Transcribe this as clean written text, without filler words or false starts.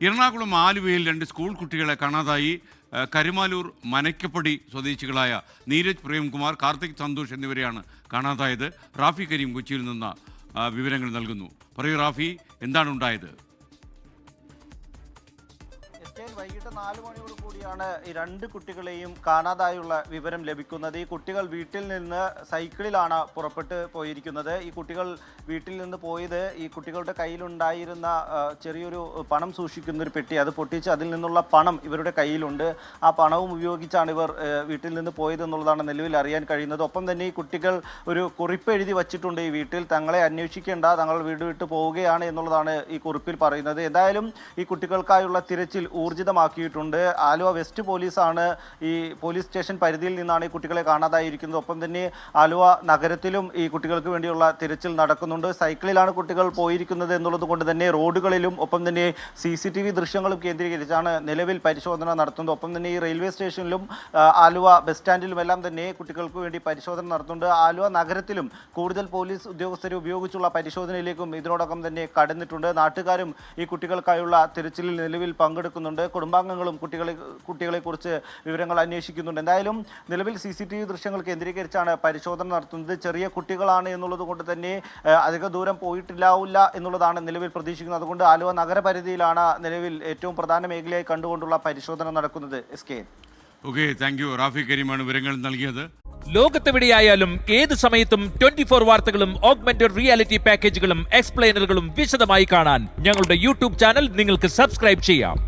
എറണാകുളം ആലുവയിൽ 2 സ്കൂൾ കുട്ടികളെ കാണാതായി. കരുമാലൂർ മനക്കപ്പടി സ്വദേശികളായ നീരജ് പ്രേംകുമാർ, കാർത്തിക് സന്തോഷ് എന്നിവരെയാണ് കാണാതായത്. റാഫി കരീം കൊച്ചിയിൽ നിന്ന് വിവരങ്ങൾ നൽകുന്നു. പറയൂ റാഫി, എന്താണ് ഉണ്ടായത്? വൈകിട്ട് 4 മണിയോട് കൂടിയാണ് ഈ 2 കുട്ടികളെയും കാണാതായുള്ള വിവരം ലഭിക്കുന്നത്. ഈ കുട്ടികൾ വീട്ടിൽ നിന്ന് സൈക്കിളിലാണ് പുറപ്പെട്ട് പോയിരിക്കുന്നത്. ഈ കുട്ടികൾ വീട്ടിൽ നിന്ന് പോയത് ഈ കുട്ടികളുടെ കയ്യിലുണ്ടായിരുന്ന ചെറിയൊരു പണം സൂക്ഷിക്കുന്ന ഒരു പെട്ടി, അത് പൊട്ടിച്ച് അതിൽ നിന്നുള്ള പണം ഇവരുടെ കയ്യിലുണ്ട്. ആ പണവും ഉപയോഗിച്ചാണ് ഇവർ വീട്ടിൽ നിന്ന് പോയതെന്നുള്ളതാണ് നിലവിൽ അറിയാൻ കഴിയുന്നത്. ഒപ്പം തന്നെ ഈ കുട്ടികൾ ഒരു കുറിപ്പ് എഴുതി വച്ചിട്ടുണ്ട്. ഈ വീട്ടിൽ തങ്ങളെ അന്വേഷിക്കേണ്ട, തങ്ങൾ വീട് വിട്ട് പോവുകയാണ് എന്നുള്ളതാണ് ഈ കുറിപ്പിൽ പറയുന്നത്. എന്തായാലും ഈ കുട്ടികൾക്കായുള്ള തിരച്ചിൽ ഊർജിതമാക്കിയിട്ടുണ്ട്. ആലുവ വെസ്റ്റ് പോലീസാണ് ഈ പോലീസ് സ്റ്റേഷൻ പരിധിയിൽ നിന്നാണ് ഈ കുട്ടികളെ കാണാതായിരിക്കുന്നത്. ഒപ്പം തന്നെ ആലുവ നഗരത്തിലും ഈ കുട്ടികൾക്ക് വേണ്ടിയുള്ള തിരച്ചിൽ നടക്കുന്നുണ്ട്. സൈക്കിളിലാണ് കുട്ടികൾ പോയിരിക്കുന്നത് എന്നുള്ളത് കൊണ്ട് തന്നെ റോഡുകളിലും ഒപ്പം തന്നെ CCTV ദൃശ്യങ്ങളും കേന്ദ്രീകരിച്ചാണ് നിലവിൽ പരിശോധന നടത്തുന്നത്. ഒപ്പം തന്നെ ഈ റെയിൽവേ സ്റ്റേഷനിലും ആലുവ ബസ് സ്റ്റാൻഡിലുമെല്ലാം തന്നെ കുട്ടികൾക്ക് വേണ്ടി പരിശോധന നടത്തുന്നുണ്ട്. ആലുവ നഗരത്തിലും കൂടുതൽ പോലീസ് ഉദ്യോഗസ്ഥരെ ഉപയോഗിച്ചുള്ള പരിശോധനയിലേക്കും ഇതിനോടകം തന്നെ കടന്നിട്ടുണ്ട്. നാട്ടുകാരും ഈ കുട്ടികൾക്കായുള്ള തിരച്ചിലിൽ നിലവിൽ പങ്കെടുക്കുന്നുണ്ട്. കുടുംബാംഗങ്ങളും കുട്ടികളെക്കുറിച്ച് വിവരങ്ങൾ അന്വേഷിക്കുന്നുണ്ട്. എന്തായാലും നിലവിൽ CCTV ദൃശ്യങ്ങൾ കേന്ദ്രീകരിച്ചാണ് പരിശോധന നടത്തുന്നത്. ചെറിയ കുട്ടികളാണ് എന്നുള്ളത് കൊണ്ട് തന്നെ അധിക ദൂരം പോയിട്ടില്ലാവില്ല എന്നുള്ളതാണ് നിലവിൽ പ്രതീക്ഷിക്കുന്നത്. അതുകൊണ്ട് ആലുവ നഗരപരിധിയിലാണ് നിലവിൽ ഏറ്റവും പ്രധാന മേഖലയായി കണ്ടുകൊണ്ടുള്ള പരിശോധന നടക്കുന്നത്. Okay, thank you. റാഫി കരീമാണ് വിവരങ്ങൾ നൽകിയത്. ലോകത്തെവിടെയായാലും ഏത് സമയത്തും 24 വാർത്തകളും ഓഗ്മെന്റഡ് റിയാലിറ്റി പാക്കേജുകളും എക്സ്പ്ലെയിനറുകളും വിശദമായി കാണാൻ ഞങ്ങളുടെ YouTube ചാനൽ നിങ്ങൾക്ക് സബ്സ്ക്രൈബ് ചെയ്യാം.